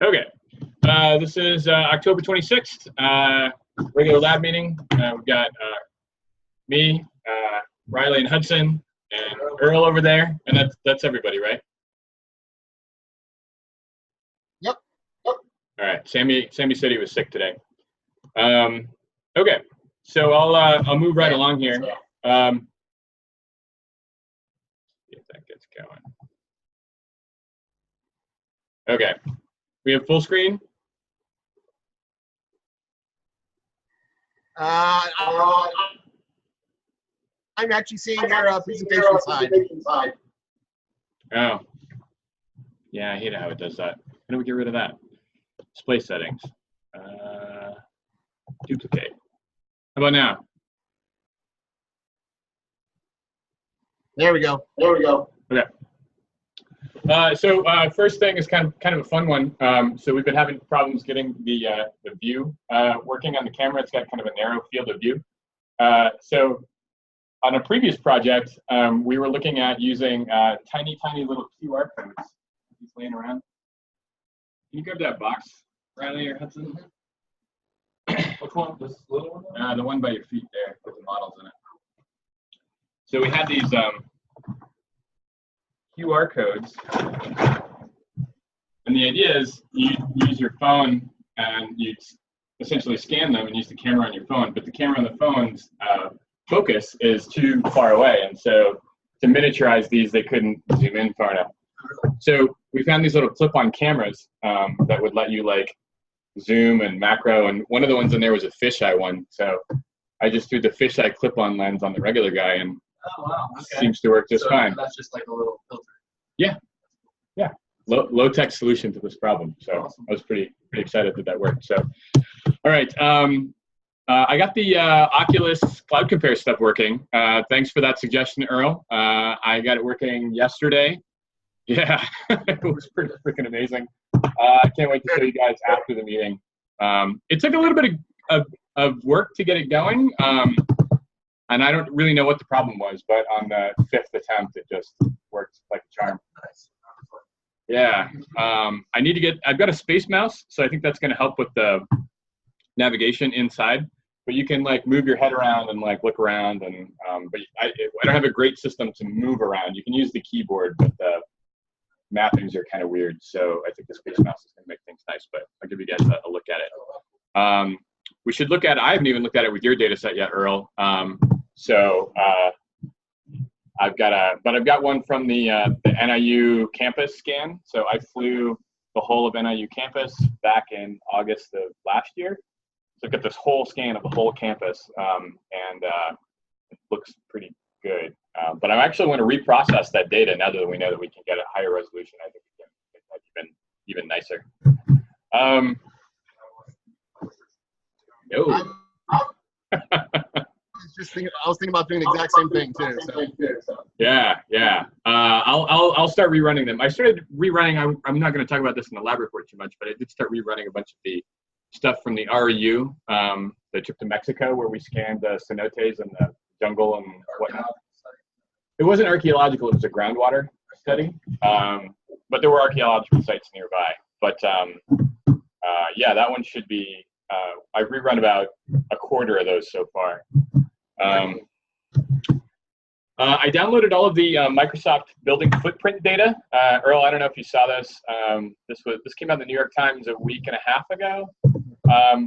Okay, this is October 26th, regular lab meeting. We've got me, Riley and Hudson, and Earl over there, and that's everybody, right? Yep. All right, Sammy said he was sick today. Okay, so I'll move right along here. See if that gets going. Okay, we have full screen. I'm actually seeing your presentation slide. Oh, yeah, I hate how it does that. How do we get rid of that? Display settings. Duplicate. How about now? There we go. Okay. So first thing is kind of a fun one. So we've been having problems getting the view working on the camera. It's got kind of a narrow field of view. So on a previous project, we were looking at using tiny little QR codes. He's laying around. Can you grab that box, Riley or Hudson? Which one? This little one? The one by your feet there with the models in it. So we had these QR codes, and the idea is you use your phone and you essentially scan them and use the camera on your phone, but the camera on the phone's focus is too far away, and so to miniaturize these, they couldn't zoom in far enough. So we found these little clip-on cameras that would let you like zoom and macro, and one of the ones in there was a fisheye one, so I just threw the fisheye clip-on lens on the regular guy, and oh, wow. Okay. Seems to work just fine. That's just like a little filter. Yeah. Low-tech solution to this problem. So awesome. I was pretty excited that worked. So, all right. I got the Oculus Cloud Compare stuff working. Thanks for that suggestion, Earl. I got it working yesterday. Yeah, it was pretty freaking amazing. I can't wait to show you guys after the meeting. It took a little bit of work to get it going. And I don't really know what the problem was, but on the 5th attempt, it just worked like a charm. Nice. Yeah. I've got a space mouse, so I think that's going to help with the navigation inside. But you can like move your head around and like look around, and but I don't have a great system to move around. You can use the keyboard, but the mappings are kind of weird. So I think the space mouse is going to make things nice. But I'll give you guys a look at it. We should look at it. I haven't even looked at it with your data set yet, Earl. So I've got one from the NIU campus scan. So I flew the whole of NIU campus back in August of last year. So I've got this whole scan of the whole campus, and it looks pretty good. But I actually want to reprocess that data now that we know that we can get a higher resolution. I think we can make that even nicer. No. I was thinking about doing the exact same thing too. So. Yeah. I'll start rerunning them. I started rerunning. I'm not going to talk about this in the lab report too much, but I did start rerunning a bunch of the stuff from the REU, the trip to Mexico where we scanned the cenotes and the jungle and whatnot. It wasn't archaeological; it was a groundwater study. But there were archaeological sites nearby. But yeah, that one should be. I've rerun about a quarter of those so far. I downloaded all of the Microsoft building footprint data. Earl, I don't know if you saw this. This came out in the New York Times a week and a half ago.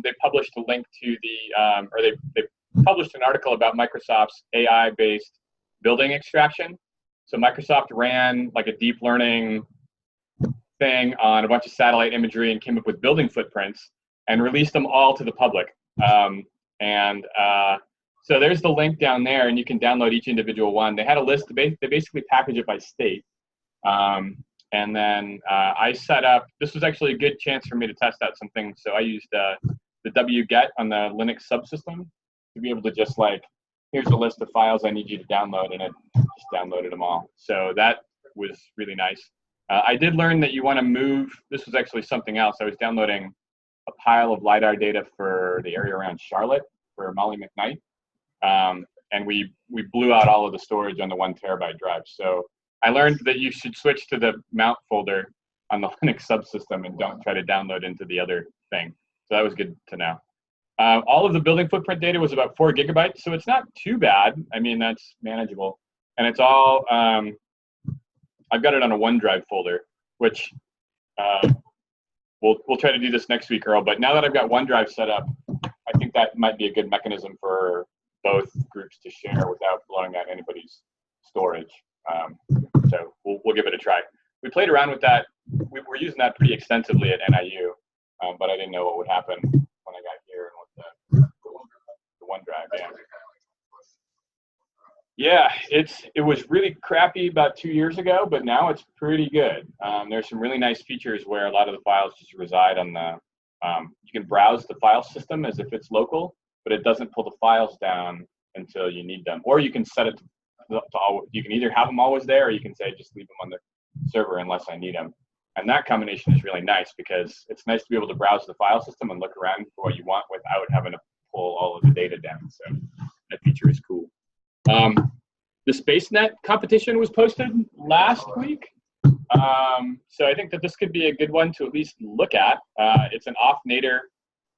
They published a link to the, they published an article about Microsoft's AI-based building extraction. So Microsoft ran like a deep learning thing on a bunch of satellite imagery and came up with building footprints and released them all to the public. So there's the link down there, and you can download each individual one. They had a list. They basically package it by state. And then I set up, this was actually a good chance for me to test out some things. So I used the wget on the Linux subsystem to be able to just like, here's a list of files I need you to download, and it just downloaded them all. So that was really nice. I did learn that you want to move, this was actually something else. I was downloading a pile of LiDAR data for the area around Charlotte for Molly McKnight. And we blew out all of the storage on the 1 terabyte drive. So I learned that you should switch to the mount folder on the Linux subsystem and don't try to download into the other thing. So that was good to know. All of the building footprint data was about 4 gigabytes, so it's not too bad. I mean, that's manageable. And it's all, I've got it on a OneDrive folder, which we'll try to do this next week, Earl. But now that I've got OneDrive set up, I think that might be a good mechanism for both groups to share without blowing out anybody's storage. So we'll give it a try. We played around with that. We were using that pretty extensively at NIU, but I didn't know what would happen when I got here and with the OneDrive. Yeah, it was really crappy about 2 years ago, but now it's pretty good. There's some really nice features where a lot of the files just reside on the. You can browse the file system as if it's local, but it doesn't pull the files down until you need them. Or you can set it to you can either have them always there, or you can say just leave them on the server unless I need them. And that combination is really nice because it's nice to be able to browse the file system and look around for what you want without having to pull all of the data down. So that feature is cool. The SpaceNet competition was posted last week. So I think that this could be a good one to at least look at. It's an off-nadir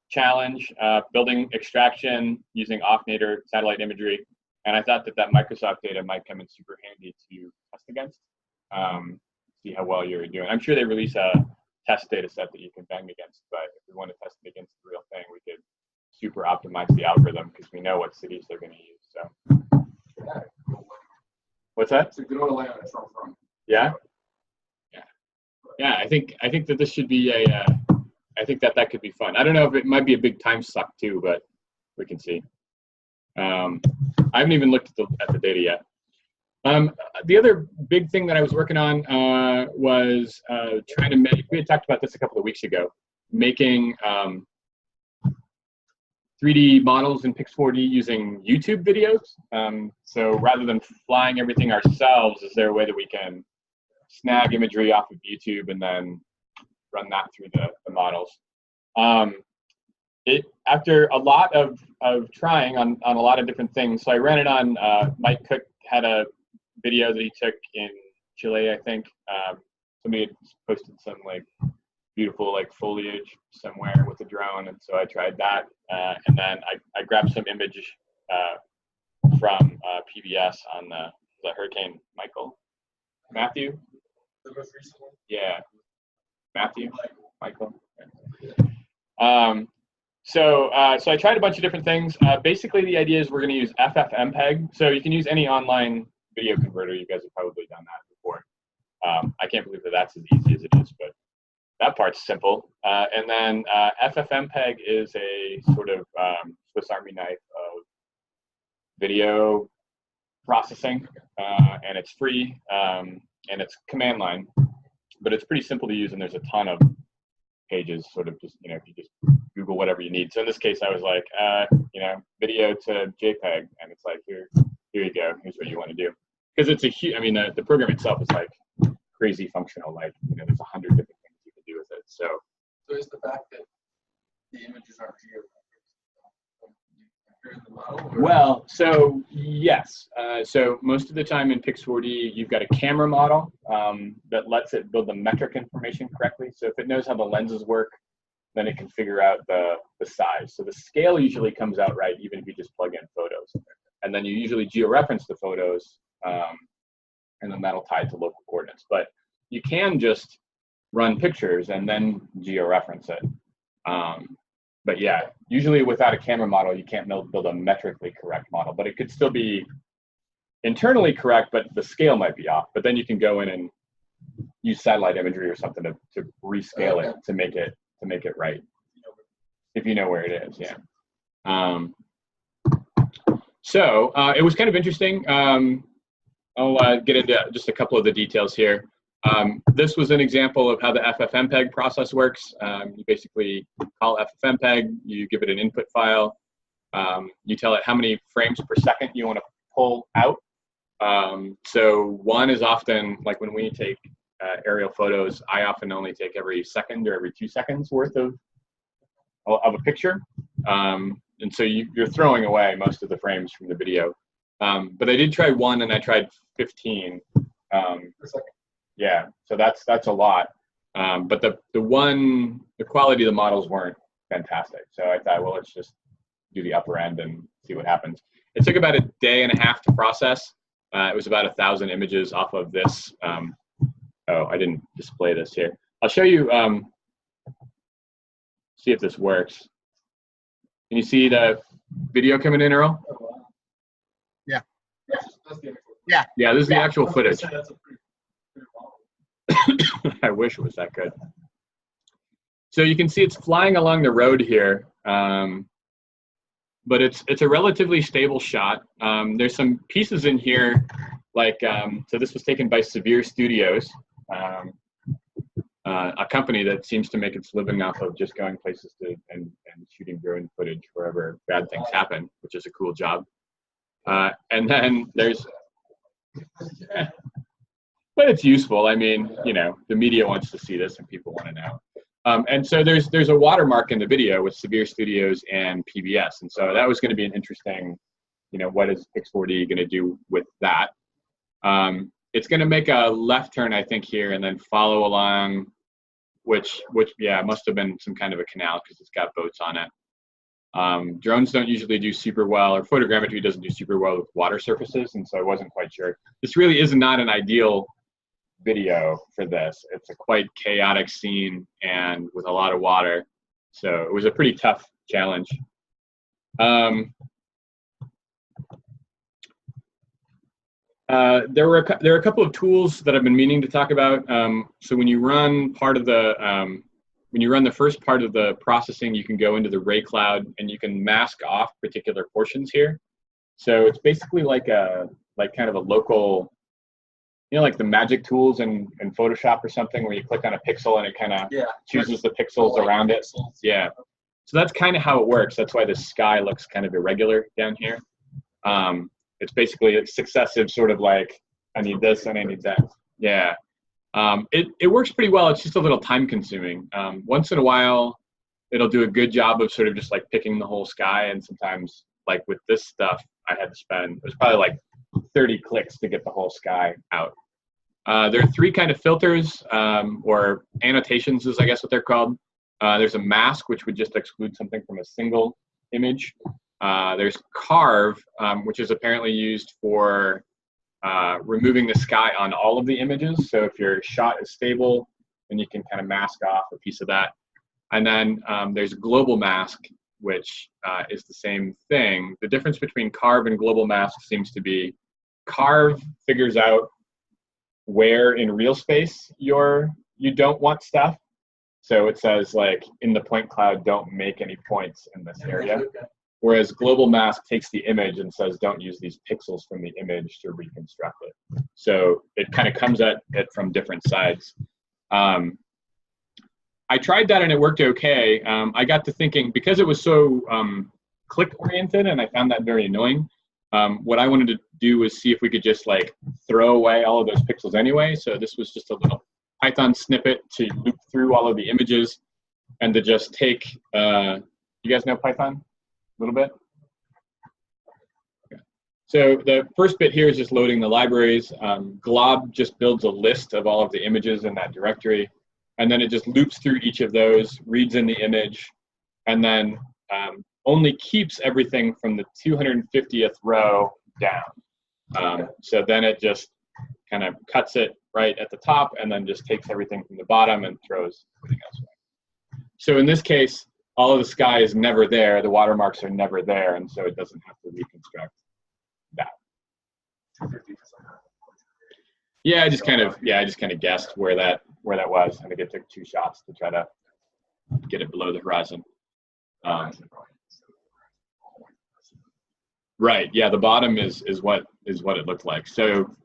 challenge, building extraction using off-nadir satellite imagery. And I thought that Microsoft data might come in super handy to test against, see how well you're doing. I'm sure they release a test data set that you can bang against, but if we want to test it against the real thing, we could super optimize the algorithm because we know what cities they're going to use. So, what's that? It's a good old layout. It's all from. Yeah. Yeah, I think that this should be I think that could be fun. I don't know if it might be a big time suck too, but we can see. I haven't even looked at the data yet. The other big thing that I was working on was trying to make, we had talked about this a couple of weeks ago, making 3D models in Pix4D using YouTube videos. So rather than flying everything ourselves, is there a way that we can snag imagery off of YouTube and then run that through the models? After a lot of trying on a lot of different things, so I ran it on, Mike Cook had a video that he took in Chile, I think. Somebody had posted some like beautiful like foliage somewhere with a drone, and so I tried that. And then I grabbed some image from PBS on the Hurricane Matthew? The most recent one? Yeah. Michael. So I tried a bunch of different things. Basically, the idea is we're going to use FFmpeg. So you can use any online video converter. You guys have probably done that before. I can't believe that that's as easy as it is, but that part's simple. And then FFmpeg is a sort of Swiss Army knife of video processing, and it's free, and it's command line, but it's pretty simple to use, and there's a ton of pages, sort of just, if you just Google whatever you need. So in this case, I was like, video to JPEG, and it's like, here you go, here's what you want to do. Because it's a huge, the program itself is like crazy functional, like, there's 100 different things you can do with it. So is the fact that the images aren't here in the model? Well, so yes. So most of the time in Pix4D, you've got a camera model that lets it build the metric information correctly. So if it knows how the lenses work, then it can figure out the size. So the scale usually comes out right, even if you just plug in photos. And then you usually georeference the photos, and then that'll tie to local coordinates. But you can just run pictures and then georeference it. But yeah, usually without a camera model, you can't build a metrically correct model, but it could still be internally correct, but the scale might be off. But then you can go in and use satellite imagery or something to rescale it to make it right, if you know where it is. Yeah. So it was kind of interesting. I'll get into just a couple of the details here. This was an example of how the FFmpeg process works. You basically call FFmpeg, you give it an input file, you tell it how many frames per second you want to pull out. So one is often, like when we take aerial photos, I often only take every second or every 2 seconds worth of a picture. And so you're throwing away most of the frames from the video. But I did try 1 and I tried 15. Per second. Yeah, so that's a lot. But the quality of the models weren't fantastic. So I thought, well, let's just do the upper end and see what happens. It took about a day and a half to process. It was about 1,000 images off of this. Oh, I didn't display this here. I'll show you, see if this works. Can you see the video coming in, Earl? Yeah. Yeah. Yeah, this is the actual footage. That's a pretty I wish it was that good. So you can see it's flying along the road here, but it's a relatively stable shot. There's some pieces in here, like, so this was taken by Severe Studios, a company that seems to make its living off of just going places and shooting drone footage wherever bad things happen, which is a cool job. And then there's, but it's useful. I mean, you know, the media wants to see this and people want to know. And so there's a watermark in the video with Severe Studios and PBS. And so that was going to be an interesting, you know, what is Pix4D going to do with that? It's going to make a left turn, I think, here and then follow along, which yeah, must have been some kind of a canal because it's got boats on it. Drones don't usually do super well, or photogrammetry doesn't do super well with water surfaces, and so I wasn't quite sure. This really is not an ideal video for this. It's a quite chaotic scene and with a lot of water, so it was a pretty tough challenge. There are a couple of tools that I've been meaning to talk about. So when you run the first part of the processing, you can go into the Ray Cloud and you can mask off particular portions here. So it's basically like kind of a local, you know, like the magic tools in Photoshop or something, where you click on a pixel and it kind of chooses the pixels around it. Yeah. So that's kind of how it works. That's why the sky looks kind of irregular down here. It's basically a successive sort of like, I need this and I need that. Yeah. It works pretty well. It's just a little time consuming. Once in a while, it'll do a good job of sort of just like picking the whole sky. And sometimes, like with this stuff, I had to spend, it was probably like 30 clicks to get the whole sky out. There are three kind of filters, or annotations is I guess what they're called. There's a mask, which would just exclude something from a single image. There's carve, which is apparently used for removing the sky on all of the images. So if your shot is stable, then you can kind of mask off a piece of that. And then there's global mask, which is the same thing. The difference between carve and global mask seems to be carve figures out where in real space you don't want stuff. So it says like in the point cloud, don't make any points in this area. Whereas global mask takes the image and says, don't use these pixels from the image to reconstruct it. So it kind of comes at it from different sides. I tried that and it worked okay. I got to thinking, because it was so click oriented and I found that very annoying, what I wanted to do was see if we could just like throw away all of those pixels anyway. So this was just a little Python snippet to loop through all of the images and to just take, you guys know Python? A little bit. Okay. So the first bit here is just loading the libraries. Glob just builds a list of all of the images in that directory, and then it just loops through each of those, reads in the image, and then only keeps everything from the 250th row down. So then it just kind of cuts it right at the top and then just takes everything from the bottom and throws everything else away. So in this case, all of the sky is never there, the watermarks are never there, and so it doesn't have to reconstruct that. Yeah, I just kind of guessed where that was. I think it took 2 shots to try to get it below the horizon. Right. Yeah, the bottom is what it looked like. So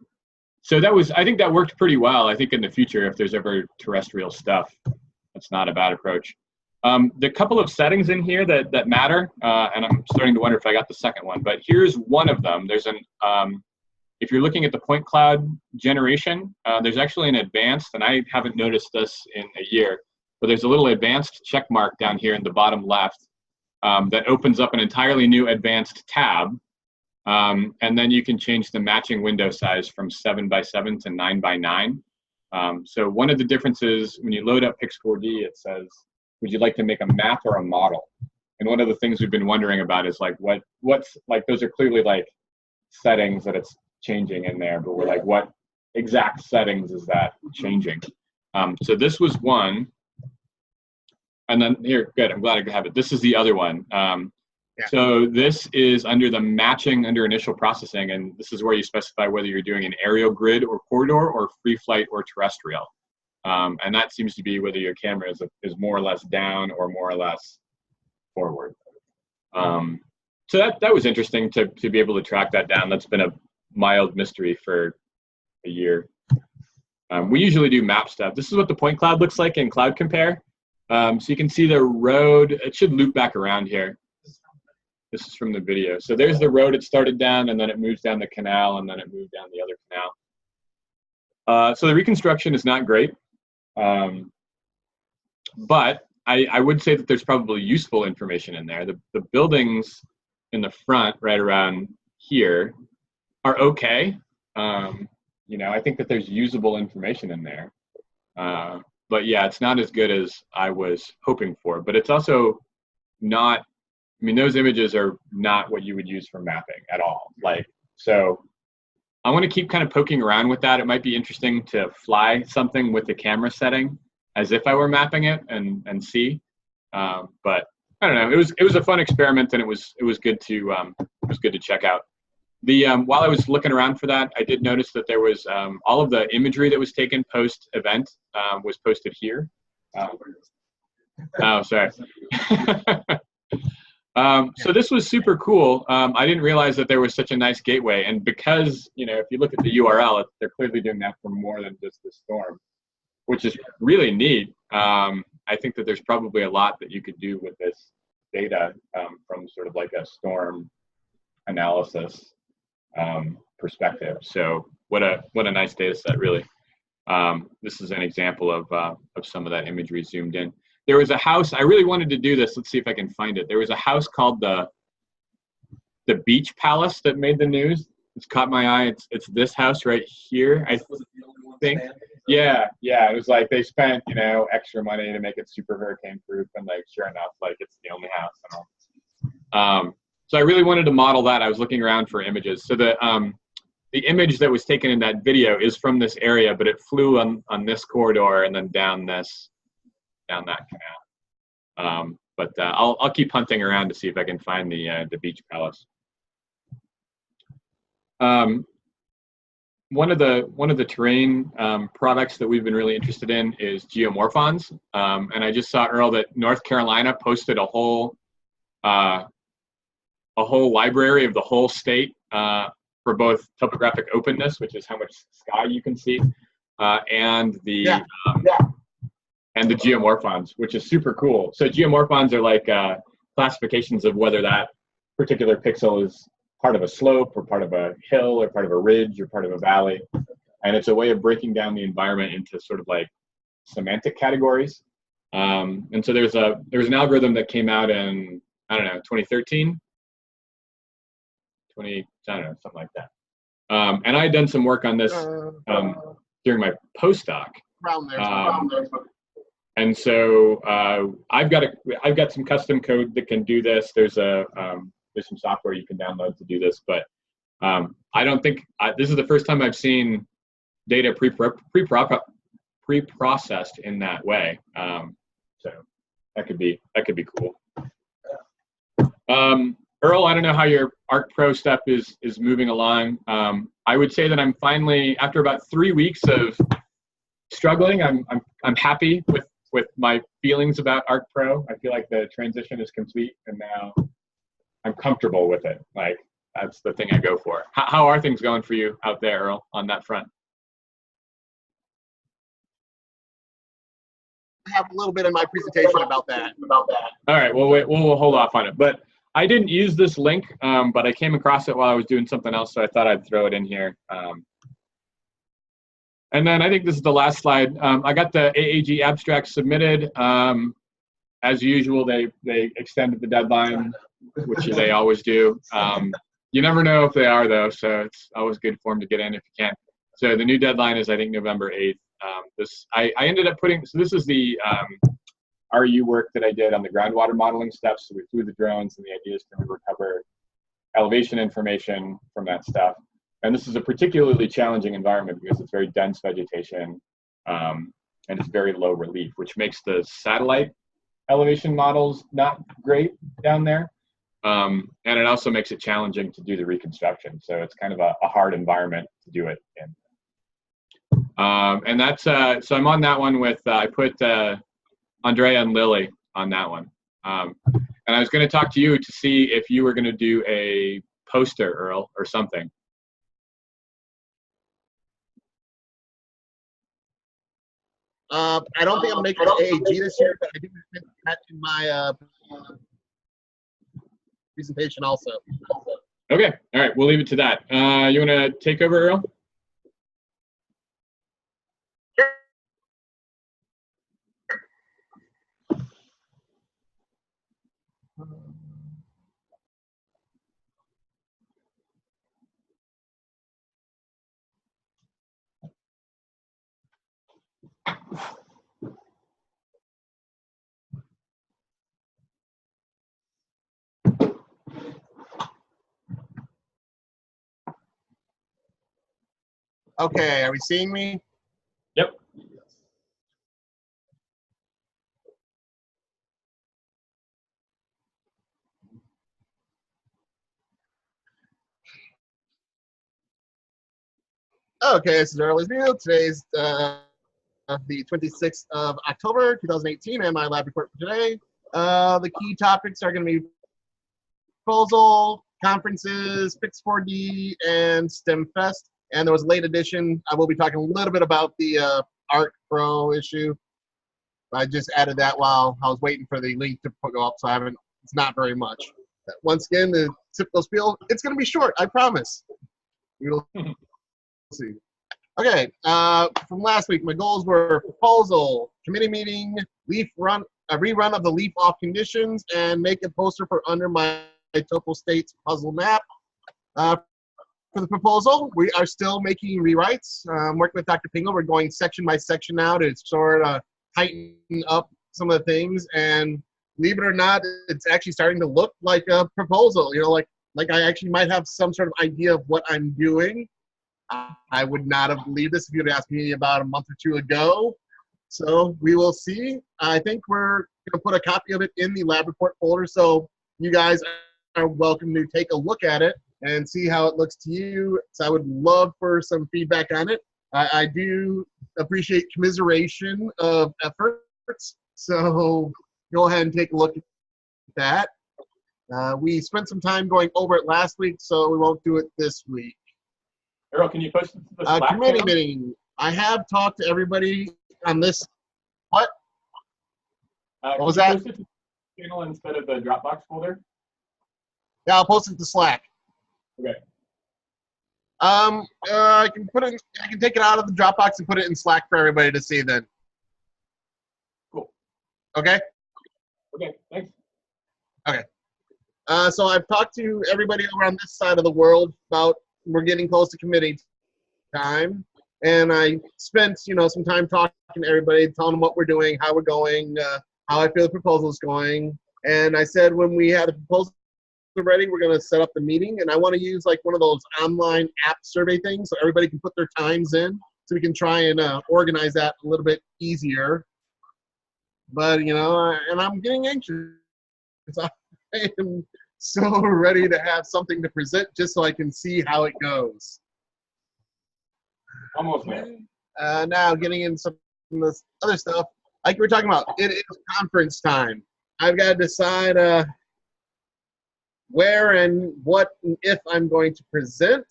that was, I think that worked pretty well. I think in the future, if there's ever terrestrial stuff, that's not a bad approach. The couple of settings in here that matter, and I'm starting to wonder if I got the second one, but here's one of them. There's if you're looking at the point cloud generation, there's actually an advanced, and I haven't noticed this in a year, but there's a little advanced check mark down here in the bottom left that opens up an entirely new advanced tab. And then you can change the matching window size from 7 by 7 to 9 by 9. So one of the differences when you load up Pix4D, it says, would you like to make a map or a model? And one of the things we've been wondering about is like, what's like, those are clearly like settings that it's changing in there, but we're like, what exact settings is that changing? So this was one. And then here, good, I'm glad I have it. This is the other one. So this is under the matching under initial processing, and this is where you specify whether you're doing an aerial grid or corridor or free flight or terrestrial. And that seems to be whether your camera is more or less down or more or less forward. So that was interesting to be able to track that down. That's been a mild mystery for a year. We usually do map stuff. This is what the point cloud looks like in Cloud Compare. So you can see the road. It should loop back around here. This is from the video. So there's the road it started down, and then it moves down the canal, and then it moved down the other canal. So the reconstruction is not great. But I would say that there's probably useful information in there. The buildings in the front, right around here, are okay. You know, I think that there's usable information in there. But yeah, it's not as good as I was hoping for. But it's also not, I mean, those images are not what you would use for mapping at all. Like, so I want to keep kind of poking around with that. It might be interesting to fly something with the camera setting as if I were mapping it and see. But I don't know. It was a fun experiment, and it was good to check out. While I was looking around for that, I did notice that there was all of the imagery that was taken post event was posted here. Oh, sorry. So this was super cool. I didn't realize that there was such a nice gateway, and because, you know, if you look at the URL, they're clearly doing that for more than just the storm, which is really neat. I think that there's probably a lot that you could do with this data from sort of like a storm analysis perspective. So what a nice data set, really. This is an example of some of that imagery zoomed in. There was a house, I really wanted to do this. Let's see if I can find it. There was a house called the Beach Palace that made the news. It's caught my eye. It's this house right here, I think. Yeah. It was like they spent, you know, extra money to make it super hurricane proof, and like sure enough, like it's the only house and all. So I really wanted to model that. I was looking around for images. So the image that was taken in that video is from this area, but it flew on this corridor and then down that canal. But I'll keep hunting around to see if I can find the Beach Palace. One of the terrain products that we've been really interested in is geomorphons, and I just saw, Earl, that North Carolina posted a whole library of the whole state for both topographic openness, which is how much sky you can see, and the geomorphons, which is super cool. So geomorphons are like classifications of whether that particular pixel is part of a slope or part of a hill or part of a ridge or part of a valley. And it's a way of breaking down the environment into sort of like semantic categories. And so there was an algorithm that came out in, I don't know, 2013, I don't know, something like that. And I had done some work on this during my postdoc. And so I've got some custom code that can do this. There's some software you can download to do this, but I don't think this is the first time I've seen data pre-processed in that way. So that could be cool. Earl, I don't know how your Arc Pro stuff is moving along. I would say that I'm finally, after about 3 weeks of struggling, I'm happy with my feelings about Arc Pro. I feel like the transition is complete, and now I'm comfortable with it. Like, that's the thing I go for. How are things going for you out there, Earl, on that front? I have a little bit in my presentation about that. All right, well, we'll hold off on it. But I didn't use this link, but I came across it while I was doing something else, so I thought I'd throw it in here. And then I think this is the last slide. I got the AAG abstract submitted. As usual, they extended the deadline, which they always do. You never know if they are, though, so it's always good for them to get in if you can. So the new deadline is, I think, November 8th. I ended up putting, so this is the RU work that I did on the groundwater modeling steps. So we flew the drones, and the idea is to recover elevation information from that stuff. And this is a particularly challenging environment because it's very dense vegetation and it's very low relief, which makes the satellite elevation models not great down there. And it also makes it challenging to do the reconstruction. So it's kind of a hard environment to do it in. And that's, so I'm on that one with, I put Andrea and Lily on that one. And I was going to talk to you to see if you were going to do a poster, Earl, or something. I don't think I'm making an AAG this year, but I do mention that in my presentation also. Okay, all right, we'll leave it to that. You want to take over, Earl? Okay, are we seeing me? Yep. Okay, this is Earl New. Today's the 26th of October, 2018, and my lab report for today. The key topics are going to be proposal, conferences, Pix4D, and STEMFest. And there was a late edition. I will be talking a little bit about the Arc Pro issue. I just added that while I was waiting for the link to go up, so it's not very much. Once again, the typical spiel, it's going to be short, I promise. We'll see. Okay, from last week, my goals were proposal, committee meeting, a rerun of the leaf off conditions, and make a poster for under my Topo States puzzle map. For the proposal, we are still making rewrites. Working with Dr. Pingle, we're going section by section now to sort of tighten up some of the things. And believe it or not, it's actually starting to look like a proposal. You know, like I actually might have some sort of idea of what I'm doing. I would not have believed this if you'd asked me about a month or two ago. So we will see. I think we're going to put a copy of it in the lab report folder, so you guys are welcome to take a look at it and see how it looks to you. So I would love for some feedback on it. I do appreciate commiseration of efforts, so go ahead and take a look at that. We spent some time going over it last week, so we won't do it this week. Earl, can you post it to the Slack committee channel? meeting. I have talked to everybody on this. What? What was that? Post it to the channel instead of the Dropbox folder? Yeah, I'll post it to Slack. Okay. I can take it out of the Dropbox and put it in Slack for everybody to see then. Cool. Okay? Okay, thanks. Okay. So I've talked to everybody over on this side of the world about we're getting close to committee time. And I spent, some time talking to everybody, telling them what we're doing, how we're going, how I feel the proposal is going. And I said when we had the proposal ready, we're going to set up the meeting. And I want to use like one of those online app survey things so everybody can put their times in so we can try and organize that a little bit easier. But, and I'm getting anxious. I am so ready to have something to present just so I can see how it goes. Almost there. Now getting into some of this other stuff, like we were talking about, it is conference time. I've got to decide where and what and if I'm going to present.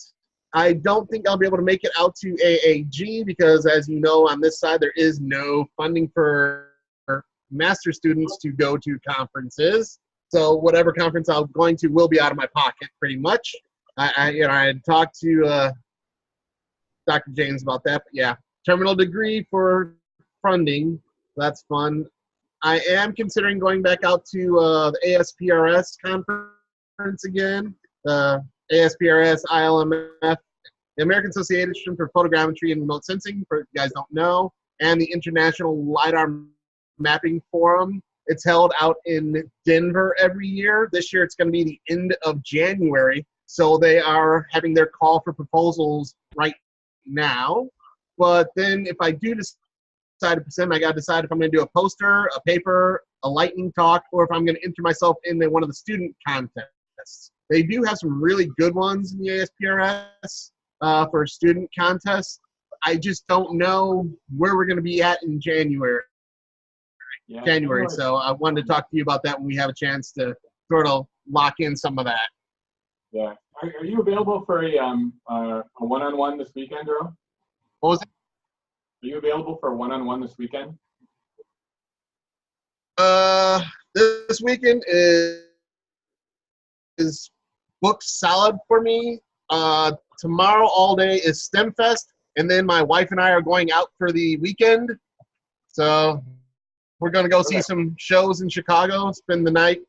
I don't think I'll be able to make it out to AAG because, as you know, on this side there is no funding for master students to go to conferences. So whatever conference I'm going to will be out of my pocket, pretty much. I had talked to Dr. James about that, but yeah, terminal degree for funding. That's fun. I am considering going back out to the ASPRS conference again. The ASPRS, ILMF, the American Association for Photogrammetry and Remote Sensing, for if you guys don't know, and the International LiDAR Mapping Forum. It's held out in Denver every year. This year it's going to be the end of January, so they are having their call for proposals right now. But then if I do decide to present, I got to decide if I'm going to do a poster, a paper, a lightning talk, or if I'm going to enter myself in one of the student contests. They do have some really good ones in the ASPRS for student contests. I just don't know where we're going to be at in January. So I wanted to talk to you about that when we have a chance to sort of lock in some of that. Yeah. Are you available for a one-on-one this weekend, Earl? What was it? Are you available for a one-on-one this weekend? This weekend is booked solid for me. Tomorrow all day is STEM Fest, and then my wife and I are going out for the weekend. So we're going to go see some shows in Chicago, spend the night,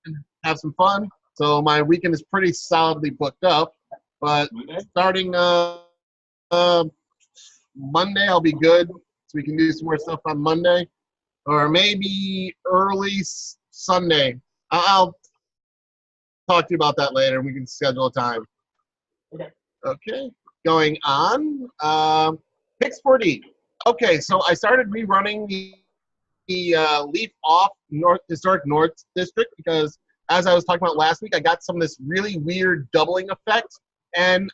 and have some fun. So my weekend is pretty solidly booked up. But starting Monday, I'll be good. So we can do some more stuff on Monday. Or maybe early Sunday. I'll talk to you about that later. We can schedule a time. Okay. Going on. Pix4D. Okay, so I started rerunning the Leaf Off Historic North District because, as I was talking about last week, I got some of this really weird doubling effect, and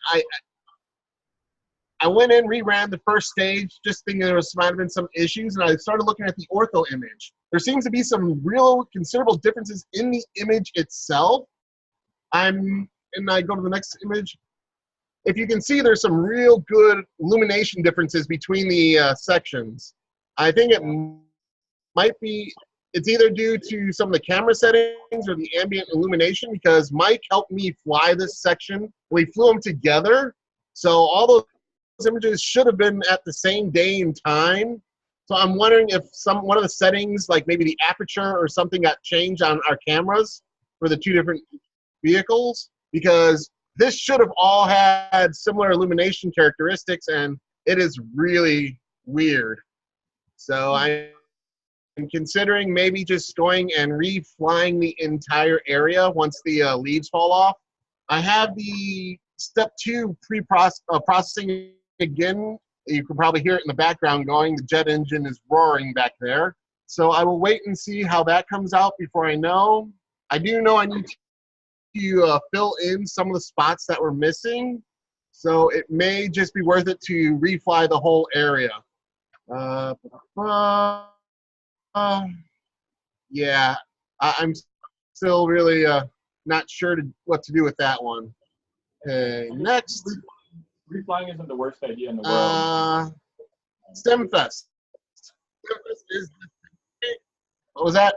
I went in, reran the first stage, just thinking there might have been some issues, and I started looking at the ortho image. There seems to be some real considerable differences in the image itself. And I go to the next image. If you can see, there's some real good illumination differences between the sections. I think it might be, it's either due to some of the camera settings or the ambient illumination, because Mike helped me fly this section. We flew them together. So all those images should have been at the same day and time. So I'm wondering if one of the settings, like maybe the aperture or something, got changed on our cameras for the two different vehicles, because this should have all had similar illumination characteristics, and it is really weird. So I'm considering maybe just going and reflying the entire area once the leaves fall off. I have the step 2 processing again. You can probably hear it in the background going. The jet engine is roaring back there. So I will wait and see how that comes out before I know. I do know I need to fill in some of the spots that were missing. So it may just be worth it to refly the whole area. Yeah, I'm still really not sure what to do with that one. Okay, next. Reflying isn't the worst idea in the world. STEMFest. What was that?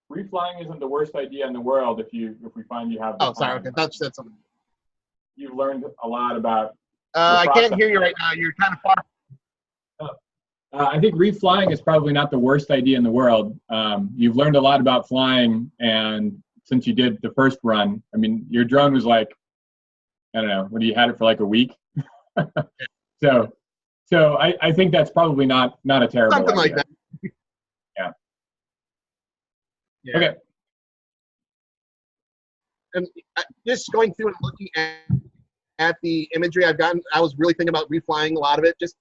Reflying isn't the worst idea in the world if we find you have. Oh, sorry. Okay, that said something. You've learned a lot about. I can't hear you right now. You're kind of far. I think reflying is probably not the worst idea in the world. You've learned a lot about flying, and since you did the first run, I mean, your drone was like, I don't know, when you had it for like a week. so I think that's probably not a terrible something idea. Like that. Yeah. Okay. And just going through and looking at the imagery I've gotten, I was really thinking about reflying a lot of it. Just,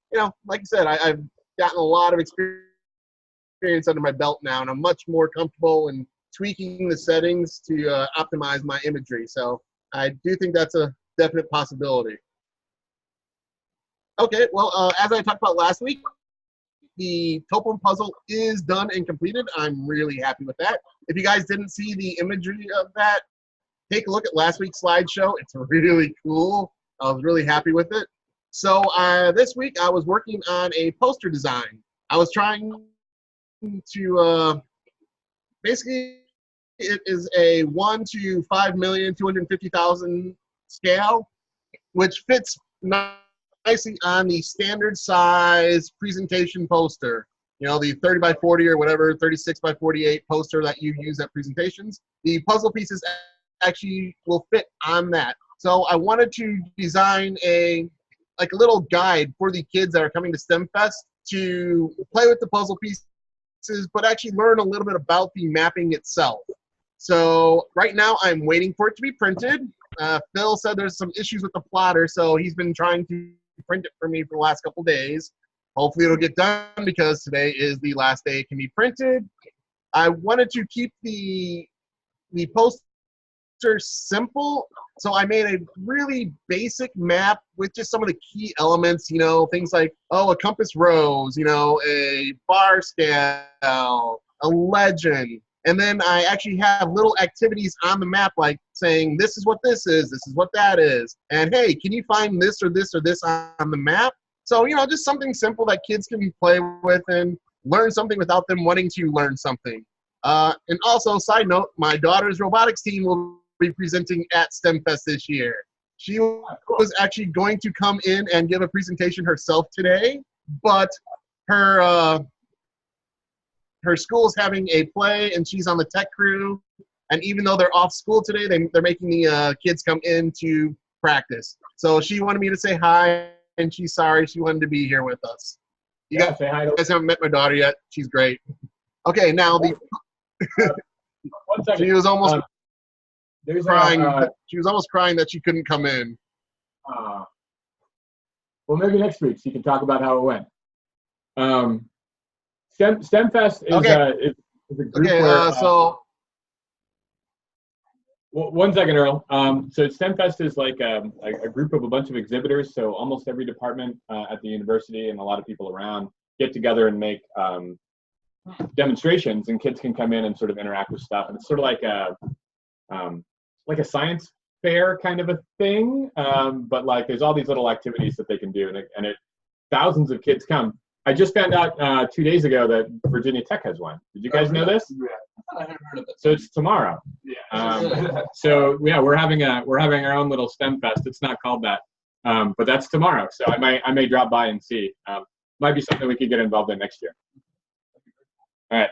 like I said, I've gotten a lot of experience under my belt now, and I'm much more comfortable in tweaking the settings to optimize my imagery. So I do think that's a definite possibility. Okay, well, as I talked about last week, the topo puzzle is done and completed. I'm really happy with that. If you guys didn't see the imagery of that, take a look at last week's slideshow. It's really cool. I was really happy with it. So this week I was working on a poster design. I was trying to basically, it is a 1 to 5,250,000 scale, which fits nicely on the standard size presentation poster. The 30 by 40 or whatever, 36 by 48 poster that you use at presentations. The puzzle pieces actually will fit on that. So I wanted to design a little guide for the kids that are coming to STEM Fest to play with the puzzle pieces, but actually learn a little bit about the mapping itself. So right now I'm waiting for it to be printed. Phil said there's some issues with the plotter, so he's been trying to print it for me for the last couple days. Hopefully it'll get done because today is the last day it can be printed. I wanted to keep the poster simple, so I made a really basic map with just some of the key elements, you know, things like, oh, a compass rose, you know, a bar scale, a legend. And then I actually have little activities on the map like saying, this is what this is what that is. And hey, can you find this or this or this on the map? So, you know, just something simple that kids can play with and learn something without them wanting to learn something. And also, side note, my daughter's robotics team will be presenting at STEM Fest this year. She was actually going to come in and give a presentation herself today, but her school is having a play and she's on the tech crew. And even though they're off school today, they're making the kids come in to practice. So she wanted me to say hi, and she's sorry she wanted to be here with us. You guys haven't met my daughter yet. She's great. Okay, now the 1 second. she was almost There's crying. She was almost crying that she couldn't come in. Well, maybe next week so you can talk about how it went. STEM Fest is, Okay. is a group Okay, where. so Well, 1 second, Earl. So STEM Fest is like a group of a bunch of exhibitors. So almost every department at the university and a lot of people around get together and make demonstrations, and kids can come in and sort of interact with stuff. And it's sort of like a science fair kind of a thing, but like there's all these little activities that they can do, and thousands of kids come. I just found out 2 days ago that Virginia Tech has one. Did you guys know this? Yeah. I haven't heard of it. So it's tomorrow. Yeah. So yeah, we're having our own little STEM Fest. It's not called that, but that's tomorrow. So I may drop by and see. Might be something we could get involved in next year. All right.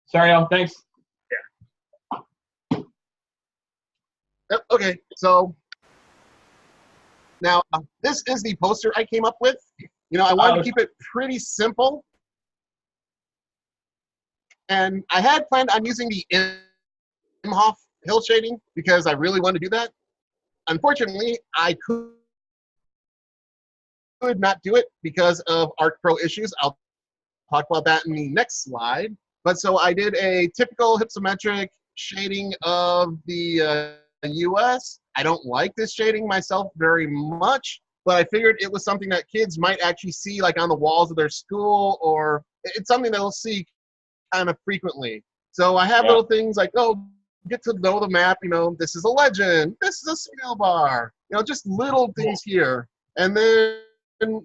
Sorry, Al. Thanks. Yep, okay, so now this is the poster I came up with. You know, I wanted to keep it pretty simple. And I had planned on using the Imhoff hill shading because I really wanted to do that. Unfortunately, I could not do it because of ArcPro issues. I'll talk about that in the next slide. But so I did a typical hypsometric shading of the US. I don't like this shading myself very much, but I figured it was something that kids might actually see like on the walls of their school, or it's something they'll see kind of frequently. So I have little things like, oh, get to know the map, you know, this is a legend, this is a scale bar, you know, just little things here. And then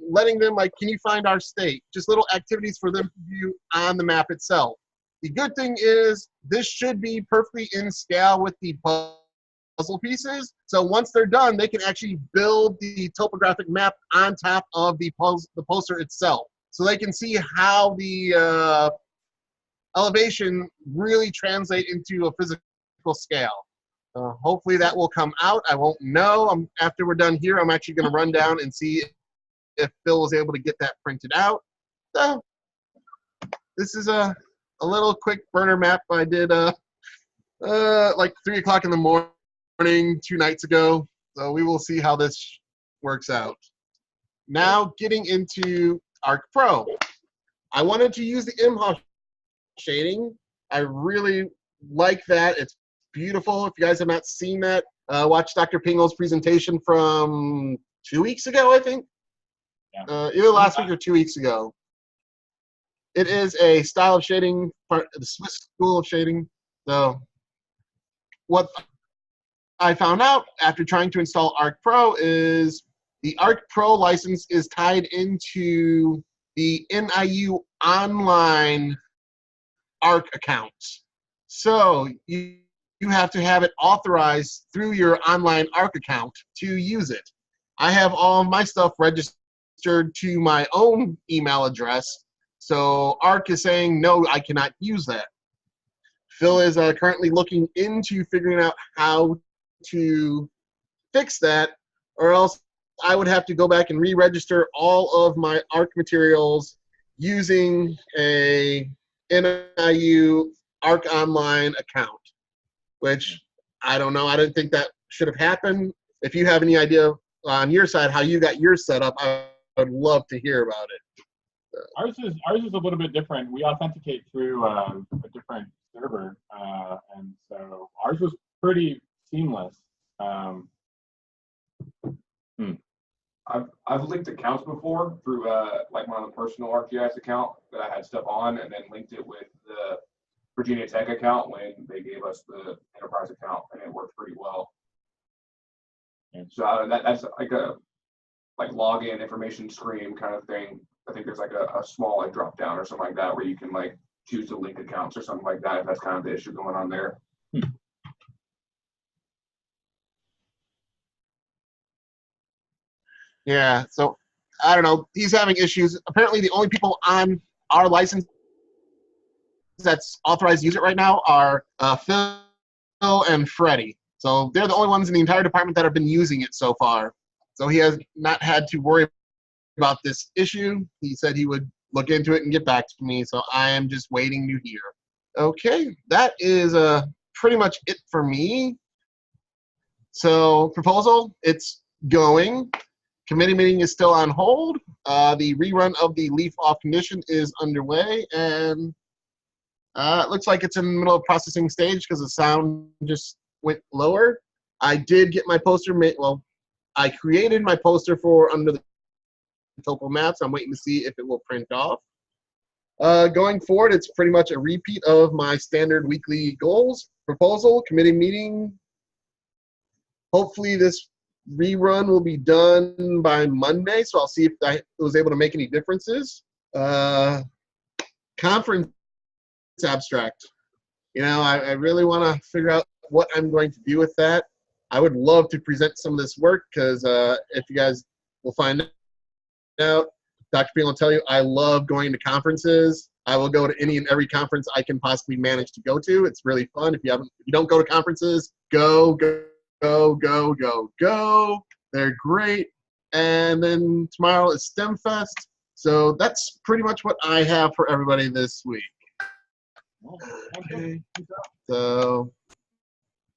letting them like, can you find our state? Just little activities for them to view on the map itself. The good thing is this should be perfectly in scale with the puzzle pieces. So once they're done, they can actually build the topographic map on top of the poster itself. So they can see how the elevation really translate into a physical scale. Hopefully that will come out. I won't know. After we're done here, I'm actually going to run down and see if Phil was able to get that printed out. So this is a little quick burner map I did like 3 o'clock in the morning 2 nights ago. So we will see how this works out. Now getting into ArcPro. I wanted to use the Imhoff shading. I really like that. It's beautiful. If you guys have not seen that, watch Dr. Pingel's presentation from 2 weeks ago, I think. Yeah. Either last week or 2 weeks ago. It is a style of shading, the Swiss school of shading. So what I found out after trying to install ArcPro is the ArcPro license is tied into the NIU online ARC account. So you have to have it authorized through your online ARC account to use it. I have all of my stuff registered to my own email address. So ARC is saying, no, I cannot use that. Phil is currently looking into figuring out how to fix that, or else I would have to go back and re-register all of my ARC materials using a NIU ARC Online account, which I don't know. I didn't think that should have happened. If you have any idea on your side how you got yours set up, I would love to hear about it. Ours is a little bit different. We authenticate through a different server, and so ours was pretty seamless. I've linked accounts before through like my own personal ArcGIS account that I had stuff on, and then linked it with the Virginia Tech account when they gave us the enterprise account, and it worked pretty well. And so that's like a login information screen kind of thing. I think there's like a small like drop down or something like that where you can like choose to link accounts or something like that if that's kind of the issue going on there. Yeah, so I don't know. He's having issues. Apparently, the only people on our license that's authorized to use it right now are Phil and Freddie. So they're the only ones in the entire department that have been using it so far. So he has not had to worry about this issue. He said he would look into it and get back to me. So I am just waiting to hear. Okay, that is pretty much it for me. So proposal, it's going. Committee meeting is still on hold. The rerun of the leaf off condition is underway, and it looks like it's in the middle of processing stage because the sound just went lower. I did get my poster made. Well, I created my poster for under the topo maps. I'm waiting to see if it will print off. Going forward, it's pretty much a repeat of my standard weekly goals. Proposal, committee meeting. Hopefully this rerun will be done by Monday, so I'll see if I was able to make any differences. Conference abstract. You know, I really want to figure out what I'm going to do with that. I would love to present some of this work because if you guys will find out, Dr. Peel will tell you I love going to conferences. I will go to any and every conference I can possibly manage to go to. It's really fun. If you don't go to conferences, go. They're great. And then tomorrow is STEM Fest. So that's pretty much what I have for everybody this week. Okay. So,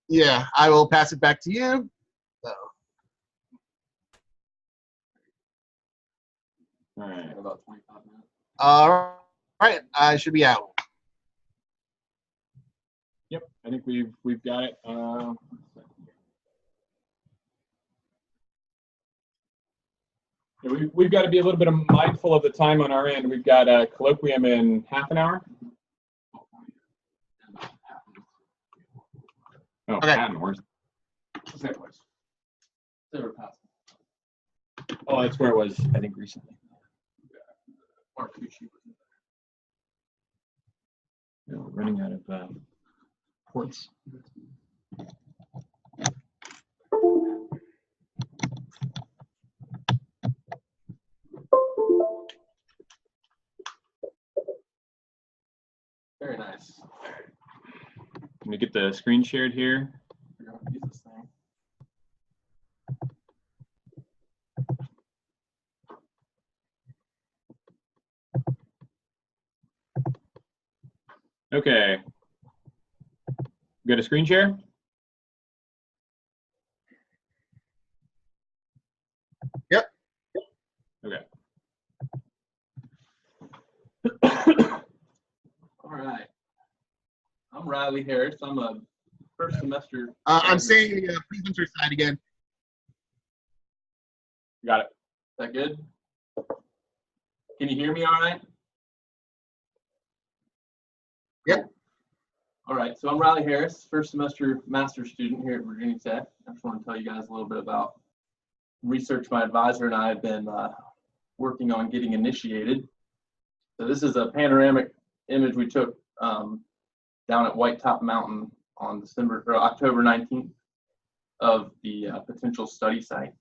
yeah, I will pass it back to you. So. all right. About 25 minutes. All right, I should be out. Yep, I think we've got it. Yeah, we've got to be a little bit mindful of the time on our end. We've got a colloquium in half an hour. Oh, Okay. half an hour. Same place. They were passing. Oh, that's where it was, I think, recently. Mark Cucci was in Yeah, we're running out of ports. there. Very nice. Let me get the screen shared here. Figure out how to use this thing. Okay. Got a screen share? Yep. Okay. All right. I'm Riley Harris. I'm a first semester. I'm saying the presenter side again. Got it. Is that good? Can you hear me all right? Yep. All right, so I'm Riley Harris, first semester master's student here at Virginia Tech. I just want to tell you guys a little bit about research my advisor and I have been working on getting initiated. So this is a panoramic image we took down at White Top Mountain on October 19th of the potential study site.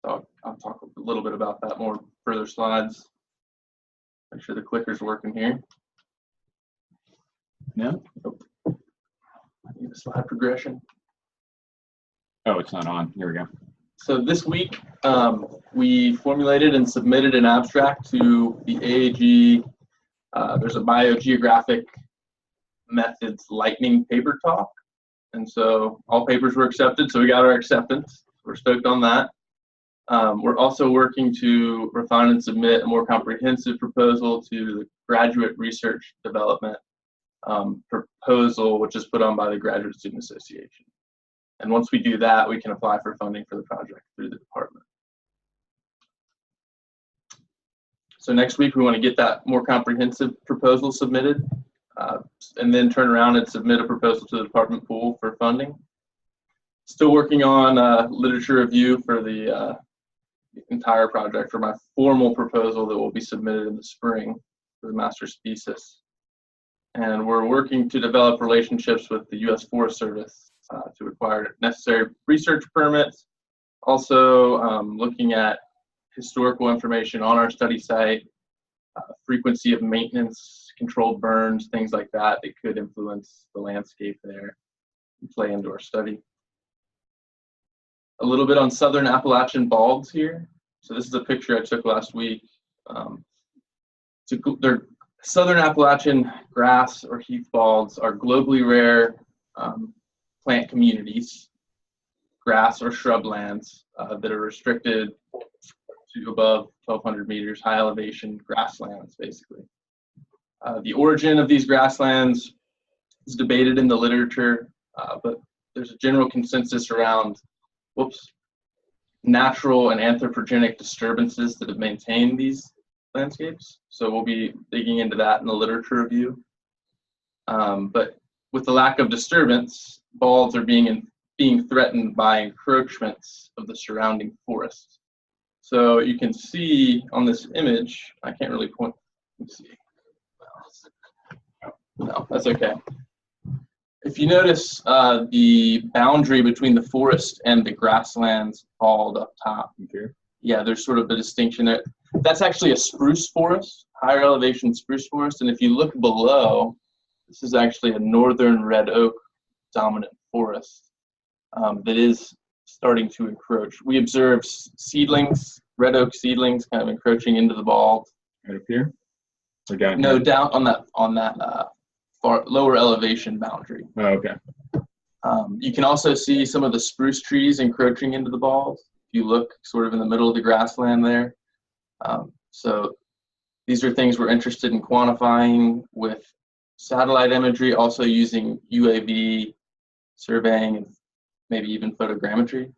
So I'll talk a little bit about that more further slides. Make sure the clicker's working here. No? I need a slide progression. Oh, it's not on. Here we go. So this week, we formulated and submitted an abstract to the AAG. There's a biogeographic methods lightning paper talk. And so all papers were accepted, so we got our acceptance. We're stoked on that. We're also working to refine and submit a more comprehensive proposal to the Graduate Research Development proposal, which is put on by the Graduate Student Association. And once we do that, we can apply for funding for the project through the department. So next week, we want to get that more comprehensive proposal submitted, and then turn around and submit a proposal to the department pool for funding. Still working on literature review for the entire project for my formal proposal that will be submitted in the spring for the master's thesis. And we're working to develop relationships with the U.S. Forest Service to acquire necessary research permits. Also looking at historical information on our study site, frequency of maintenance, controlled burns, things like that that could influence the landscape there and play into our study. A little bit on southern Appalachian balds here. So this is a picture I took last week. They're southern Appalachian grass or heath balds are globally rare plant communities, grass or shrub lands that are restricted to above 1,200 meters, high elevation grasslands, basically. The origin of these grasslands is debated in the literature, but there's a general consensus around natural and anthropogenic disturbances that have maintained these landscapes. So we'll be digging into that in the literature review. But with the lack of disturbance, balds are being threatened by encroachments of the surrounding forest. So you can see on this image, I can't really point, let me see. No, that's okay. If you notice the boundary between the forest and the grasslands bald up top, Okay. yeah, there's sort of a distinction there. That's actually a spruce forest, higher elevation spruce forest. And if you look below, this is actually a northern red oak dominant forest that is starting to encroach. We observe seedlings, red oak seedlings, kind of encroaching into the bald. Right up here? Or down No, here? down on that far lower elevation boundary. Oh, okay. You can also see some of the spruce trees encroaching into the bald. If you look sort of in the middle of the grassland there. So these are things we're interested in quantifying with satellite imagery, also using UAV surveying and maybe even photogrammetry.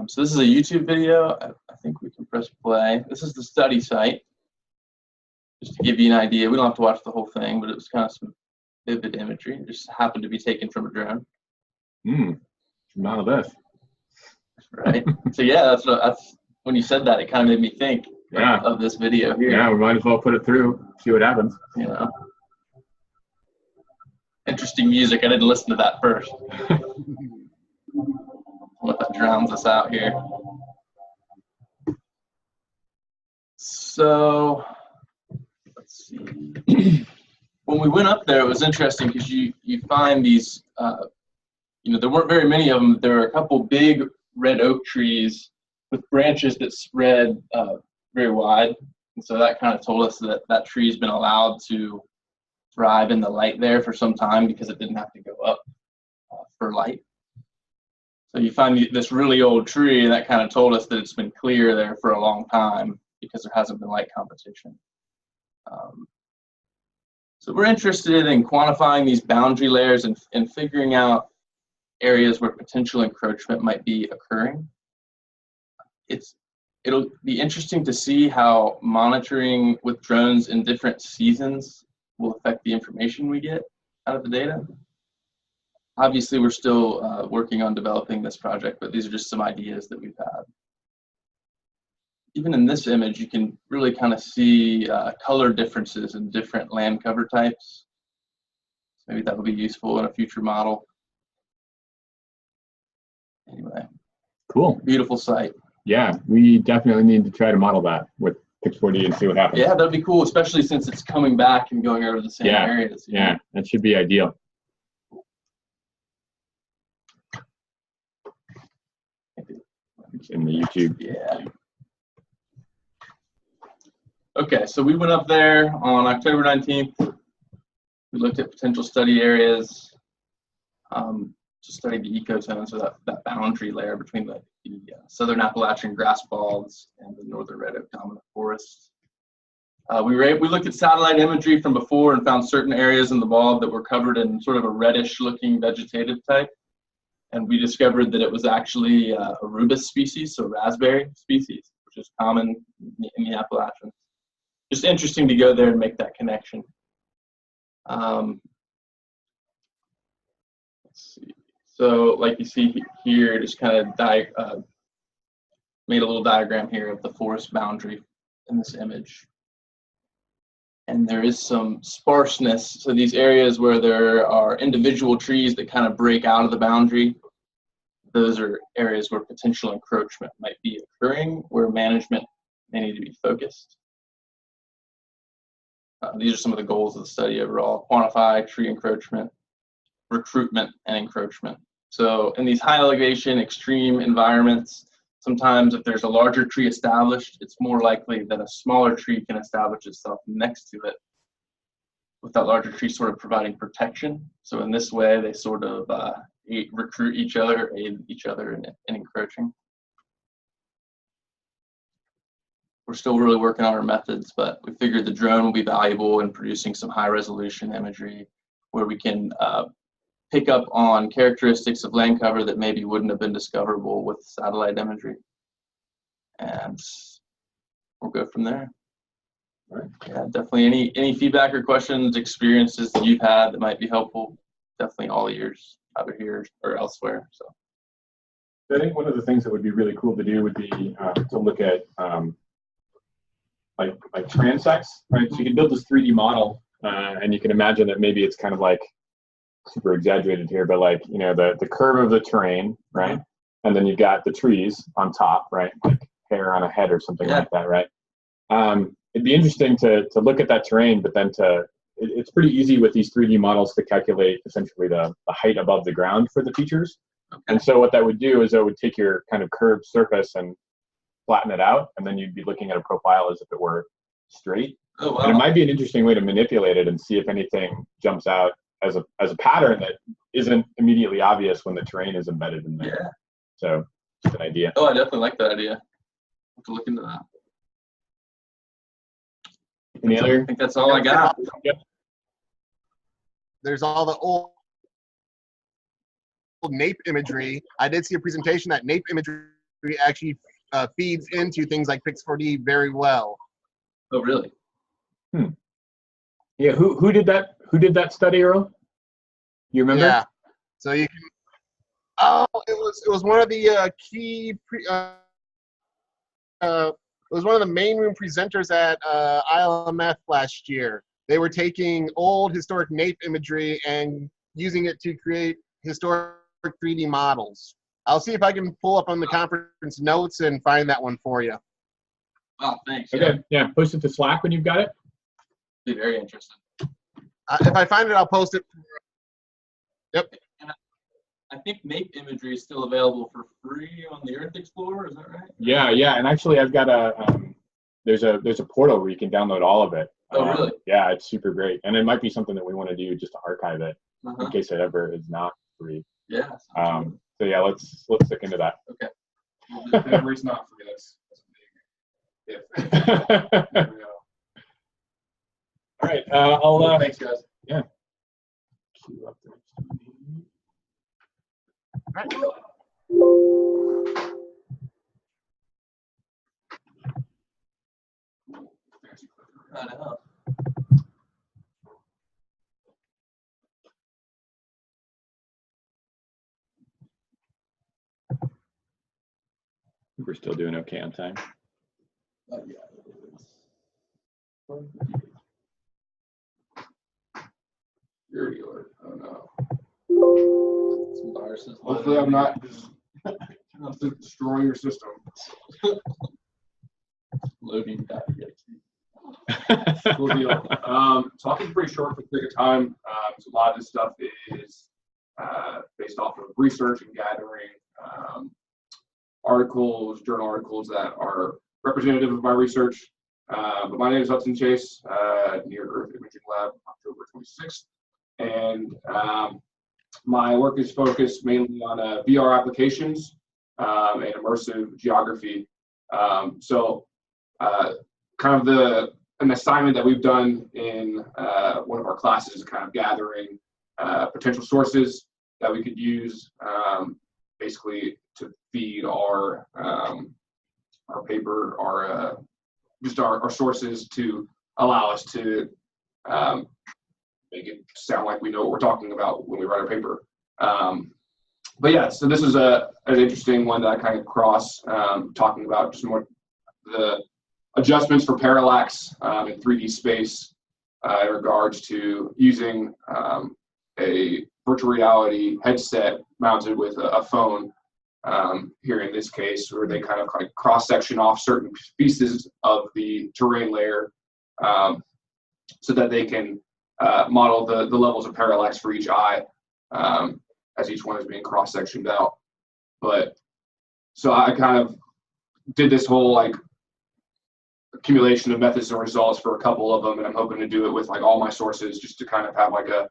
So this is a YouTube video. I think we can press play. This is the study site. Just to give you an idea, we don't have to watch the whole thing, but it was kind of some vivid imagery. It just happened to be taken from a drone. None of this. Right. So yeah, that's when you said that, it kind of made me think of this video here. Yeah, we might as well put it through, see what happens. You know, interesting music. I didn't listen to that first. What that drowns us out here. So let's see. When we went up there, it was interesting because you find these. There weren't very many of them. There were a couple big red oak trees with branches that spread very wide. And so that kind of told us that that tree's been allowed to thrive in the light there for some time because it didn't have to go up for light. So you find this really old tree, and that kind of told us that it's been clear there for a long time because there hasn't been light competition. So we're interested in quantifying these boundary layers and figuring out areas where potential encroachment might be occurring. It'll be interesting to see how monitoring with drones in different seasons will affect the information we get out of the data. Obviously, we're still working on developing this project, but these are just some ideas that we've had. Even in this image, you can really kind of see color differences in different land cover types. So maybe that will be useful in a future model. Anyway. Cool. Beautiful site. Yeah, we definitely need to try to model that with Pix4D and see what happens. Yeah, that'd be cool, especially since it's coming back and going over the same areas. Yeah, that should be ideal. It's in the YouTube. Yeah. Okay, so we went up there on October 19th. We looked at potential study areas to study the ecotones, or that boundary layer between the southern Appalachian grass balds and the northern red oak dominant forests. We looked at satellite imagery from before and found certain areas in the bald that were covered in sort of a reddish looking vegetative type. And we discovered that it was actually a rubus species, so raspberry species, which is common in the Appalachians. Just interesting to go there and make that connection. Let's see. So like you see here, just kind of made a little diagram here of the forest boundary in this image. And there is some sparseness. So these areas where there are individual trees that kind of break out of the boundary, those are areas where potential encroachment might be occurring, where management may need to be focused. These are some of the goals of the study overall: quantify tree encroachment, recruitment, and encroachment. So in these high elevation, extreme environments, sometimes if there's a larger tree established, it's more likely that a smaller tree can establish itself next to it, with that larger tree sort of providing protection. So in this way, they sort of recruit each other, aid each other in encroaching. We're still really working on our methods, but we figured the drone will be valuable in producing some high resolution imagery where we can pick up on characteristics of land cover that maybe wouldn't have been discoverable with satellite imagery. And we'll go from there. All right. Yeah, definitely any feedback or questions, experiences that you've had that might be helpful, definitely all ears, either here or elsewhere. So I think one of the things that would be really cool to do would be to look at like transects, right? So you can build this 3D model, and you can imagine that maybe it's kind of like super exaggerated here, but like, you know, the curve of the terrain, right? And then you've got the trees on top, right? Like hair on a head or something like that, right? It'd be interesting to look at that terrain, but then it's pretty easy with these 3D models to calculate essentially the height above the ground for the features. Okay. And so what that would do is it would take your kind of curved surface and flatten it out, and then you'd be looking at a profile as if it were straight. Oh, wow. And it might be an interesting way to manipulate it and see if anything jumps out as a pattern that isn't immediately obvious when the terrain is embedded in there. Yeah. So just an idea. Oh, I definitely like that idea. I'll have to look into that. Any other? I think that's all I got. Yep. There's all the old NAPE imagery. I did see a presentation that NAPE imagery actually feeds into things like Pix4D very well. Oh, really? Yeah. Who did that? Who did that study, Earl? You remember? Yeah. So you can. Oh, it was one of the key. It was one of the main room presenters at ILMF last year. They were taking old historic NAPE imagery and using it to create historic 3D models. I'll see if I can pull up on the conference notes and find that one for you. Oh, thanks. Okay. Yeah. Post it to Slack when you've got it. Be very interesting. If I find it, I'll post it. Yep. And I think NAPE imagery is still available for free on the Earth Explorer. Is that right? Yeah. Yeah. And actually, I've got there's a portal where you can download all of it. Oh, really? Yeah, it's super great, and it might be something that we want to do just to archive it in case it ever is not free. Yeah. So yeah, let's look into that. Okay. If ever it's not free, that's a big if. There we go. All right. I'll Thanks, guys. yeah. Queue up the next meeting. I know. We're still doing okay on time. Oh, yeah, it is. Security alert. Oh no. Some viruses. Hopefully I'm not destroying your system. Loading that. Cool deal. So I'll keep it pretty short for the sake of time. So a lot of this stuff is based off of research and gathering articles, journal articles that are representative of my research. But my name is Hudson Chase, Near Earth Imaging Lab, October 26th. And my work is focused mainly on VR applications and immersive geography. So kind of an assignment that we've done in one of our classes is kind of gathering potential sources that we could use basically to feed our paper, our sources to allow us to make it sound like we know what we're talking about when we write our paper. But yeah, so this is an interesting one that I kind of cross, talking about just more the adjustments for parallax in 3D space in regards to using a virtual reality headset mounted with a phone. Here in this case, where they kind of like cross-section off certain pieces of the terrain layer so that they can model the levels of parallax for each eye as each one is being cross-sectioned out. But so I kind of did this whole like accumulation of methods and results for a couple of them, and I'm hoping to do it with like all my sources just to kind of have like a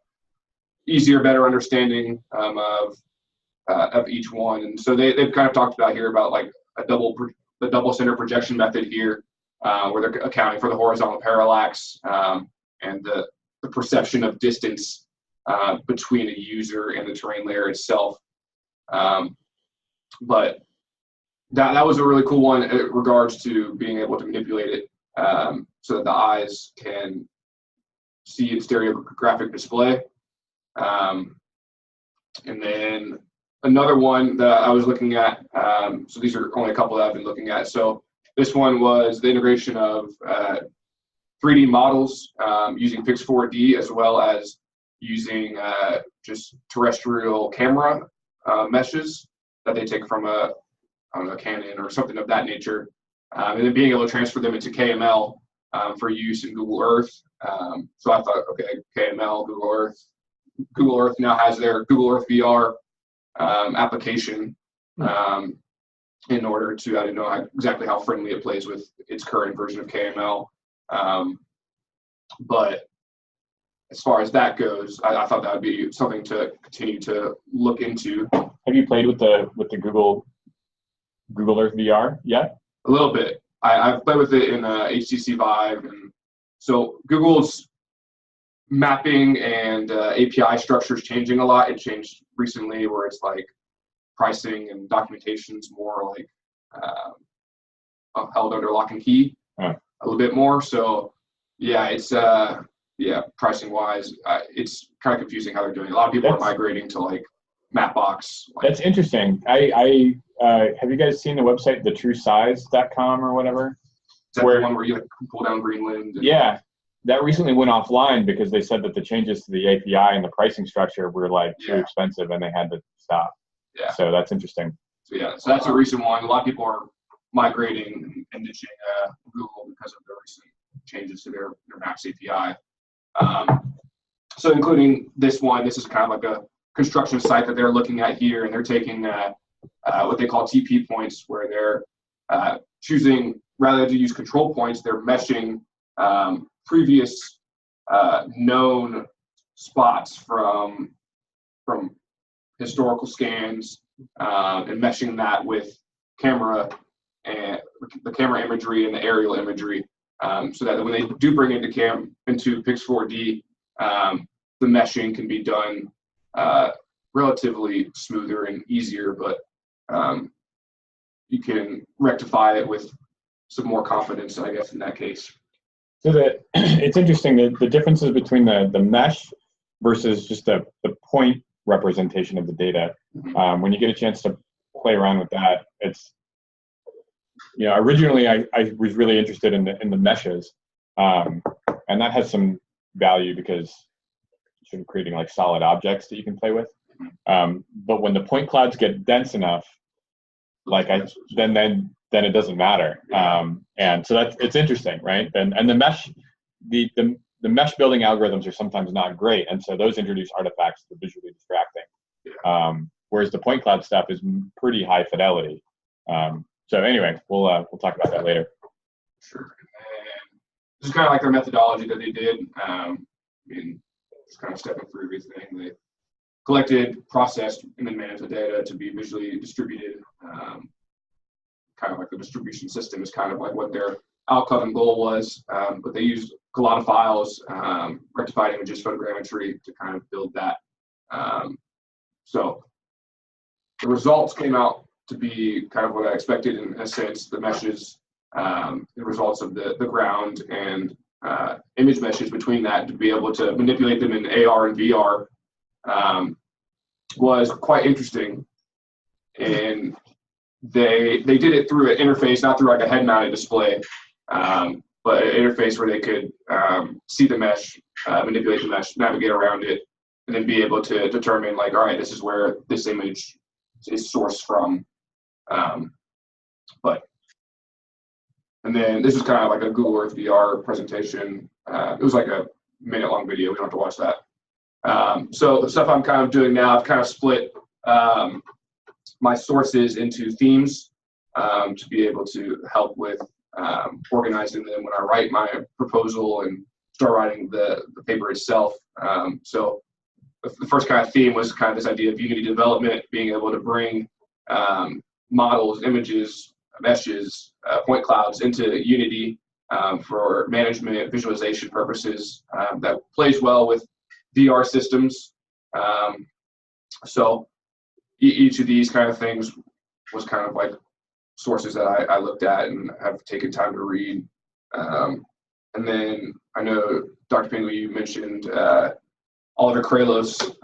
easier, better understanding of each one. And so they've kind of talked about here about like the double center projection method here, where they're accounting for the horizontal parallax and the perception of distance between a user and the terrain layer itself. But that was a really cool one in regards to being able to manipulate it so that the eyes can see in stereographic display. And then another one that I was looking at, so these are only a couple that I've been looking at. So this one was the integration of 3D models using Pix4D, as well as using just terrestrial camera meshes that they take from a Canon or something of that nature, and then being able to transfer them into KML for use in Google Earth. So I thought, okay, KML, Google Earth now has their Google Earth VR application in order to, I don't know exactly how friendly it plays with its current version of KML. But as far as that goes, I thought that would be something to continue to look into. Have you played with the Google Earth VR yet? A little bit. I've played with it in HTC Vive, and so Google's mapping and API structure is changing a lot. It changed recently where it's like pricing and documentation's more like held under lock and key a little bit more. So yeah, it's pricing wise, it's kind of confusing how they're doing it. A lot of people are migrating to like Mapbox. That's interesting. I have you guys seen the website thetruesize.com or whatever? Is that the one where you like pull down Greenland? Yeah, that recently went offline because they said that the changes to the API and the pricing structure were like too expensive and they had to stop. Yeah. So that's interesting. So so that's a recent one. A lot of people are migrating and ditching Google because of the recent changes to their Maps API. So including this one, this is kind of like a construction site that they're looking at here, and they're taking what they call TP points, where they're choosing, rather than use control points, they're meshing previous known spots from historical scans and meshing that with camera and the camera imagery and the aerial imagery, so that when they do bring into Pix4D, the meshing can be done relatively smoother and easier, but you can rectify it with some more confidence, I guess, in that case. So it's interesting that the differences between the mesh versus just the point representation of the data. When you get a chance to play around with that, it's, originally I was really interested in the meshes, and that has some value because it's sort of creating like solid objects that you can play with. But when the point clouds get dense enough, like then it doesn't matter. And so it's interesting, right? And the mesh, the mesh building algorithms are sometimes not great, and so those introduce artifacts that are visually distracting. Whereas the point cloud stuff is pretty high fidelity. So anyway, we'll talk about that later. Sure. And this is kind of like their methodology that they did. I mean, just kind of stepping through everything. They collected, processed, and then managed the data to be visually distributed. Kind of like the distribution system is kind of like what their outcome and goal was. But they used a lot of files, rectified images, photogrammetry to kind of build that. So the results came out to be kind of what I expected in a sense. The meshes, the results of the ground and image meshes between that to be able to manipulate them in AR and VR was quite interesting. And they did it through an interface, not through like a head-mounted display, but an interface where they could see the mesh, manipulate the mesh, navigate around it, and then be able to determine like, all right, this is where this image is sourced from. And then this is kind of like a Google Earth VR presentation. It was like a minute-long video. We don't have to watch that. So the stuff I'm kind of doing now, I've kind of split my sources into themes to be able to help with organizing them when I write my proposal and start writing the paper itself. So the first kind of theme was kind of this idea of Unity development, being able to bring models, images, meshes, point clouds into Unity for management, visualization purposes. That plays well with VR systems. So each of these kind of things was kind of like sources that I looked at and have taken time to read. And then I know, Dr. Pingley, you mentioned Oliver Kralos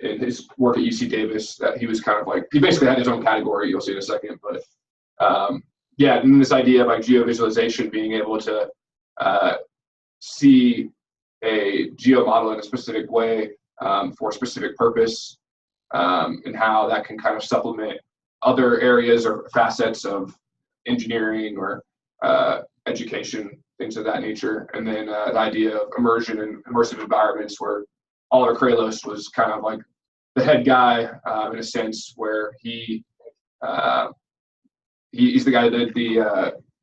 in his work at UC Davis, that he was kind of like, he basically had his own category, you'll see in a second, but yeah, and this idea of like geovisualization, being able to see a geo model in a specific way for a specific purpose, and how that can kind of supplement other areas or facets of engineering or education, things of that nature. And then the idea of immersion and immersive environments, where Oliver Kralos was kind of like the head guy in a sense, where he's the guy that did the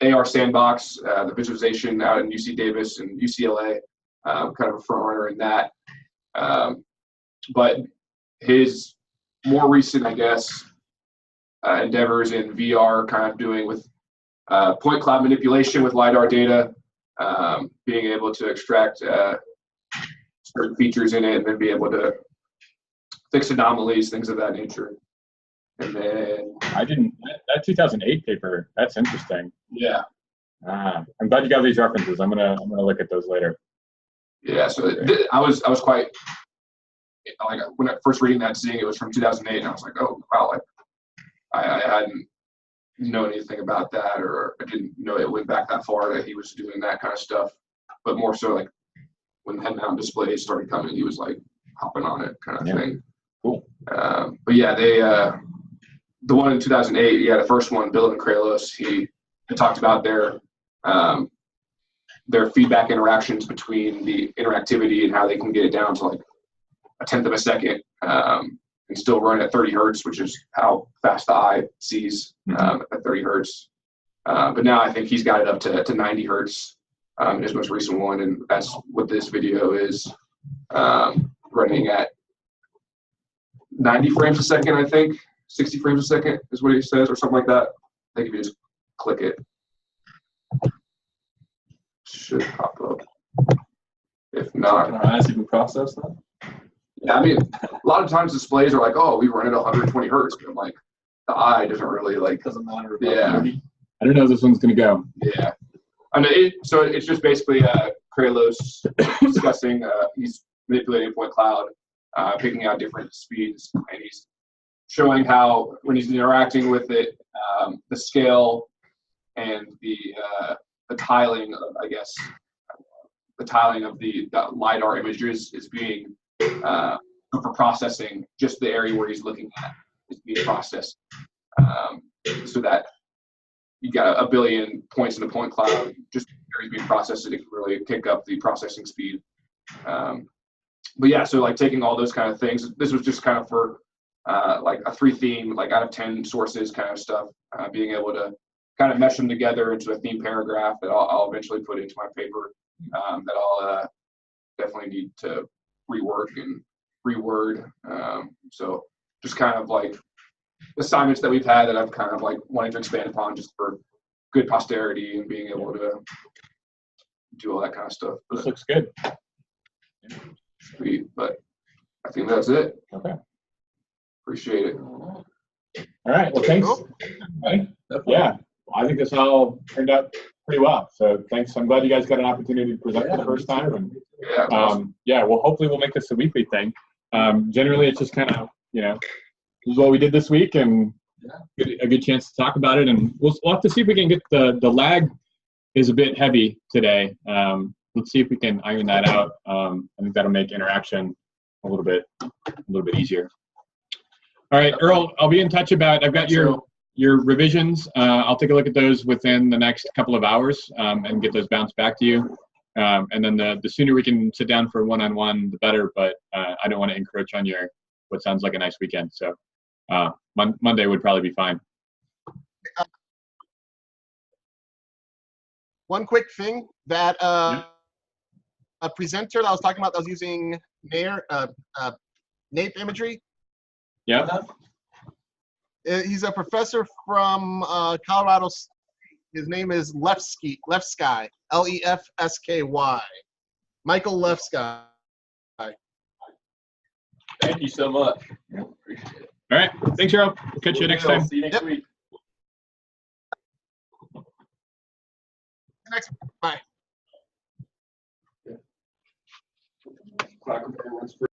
AR sandbox, the visualization out in UC Davis and UCLA, kind of a front runner in that. But his more recent, I guess, endeavors in VR, kind of doing with point cloud manipulation with LiDAR data, being able to extract certain features in it and then be able to fix anomalies, things of that nature. And then that 2008 paper, that's interesting. Yeah. I'm glad you got these references. I'm gonna look at those later. Yeah, so I was quite, like, when I first reading that, seeing it was from 2008, and I was like, oh wow, like I hadn't known anything about that, or I didn't know it went back that far that he was doing that kind of stuff. But more so like when head-mount displays started coming, he was like hopping on it, kind of thing. Cool. But yeah, they the one in 2008, yeah, the first one, Bill and Kralos, he talked about their feedback interactions between the interactivity and how they can get it down to like 1/10 of a second and still run at 30 hertz, which is how fast the eye sees at 30 hertz. But now I think he's got it up to 90 hertz in his most recent one, and that's what this video is running at 90 frames a second, I think. 60 frames a second is what he says, or something like that. I think if you just click it, should pop up. If not, Can our eyes even process that? yeah, I mean, a lot of times displays are like, oh, we run at 120 hertz, but I'm like, the eye doesn't really like. Doesn't matter. Yeah. I don't know if this one's gonna go. Yeah, I mean, so it's just basically Kralos discussing. He's manipulating a point cloud, picking out different speeds, and he's showing how when he's interacting with it, the scale and the tiling of, I guess, the tiling of the LiDAR images is being for processing. Just the area where he's looking at is being processed, so that you got a billion points in the point cloud. Just areas being processed, it can really kick up the processing speed. But yeah, so like taking all those kind of things. This was just kind of for like a 3-theme, like out of 10 sources kind of stuff, being able to kind of mesh them together into a theme paragraph that I'll eventually put into my paper, that I'll definitely need to rework and reword. So just kind of like assignments that we've had that I've kind of like wanting to expand upon just for good posterity and being able to do all that kind of stuff. This But, looks good. sweet, but I think that's it. Okay. Appreciate it. All right. Well, thanks. Cool. everybody. Yeah. I think this all turned out pretty well. So thanks. I'm glad you guys got an opportunity to present for the first time. And Yeah. yeah, well, hopefully we'll make this a weekly thing. Generally, it's just kind of, this is what we did this week, and a good chance to talk about it. And we'll have to see if we can get the lag is a bit heavy today. Let's see if we can iron that out. I think that'll make interaction a little bit easier. All right, Earl, I'll be in touch about. I've got your revisions. I'll take a look at those within the next couple of hours and get those bounced back to you. And then the sooner we can sit down for one-on-one, the better. But I don't want to encroach on your what sounds like a nice weekend. So Monday would probably be fine. One quick thing that a presenter that I was talking about that was using NAIP imagery. Yeah. He's a professor from Colorado. His name is Lefsky, Lefsky, Michael Lefsky. Thank you so much. Appreciate it. All right. Thanks, Earl. We'll catch you next time. See you next week. Next, bye. Clock repair one's free.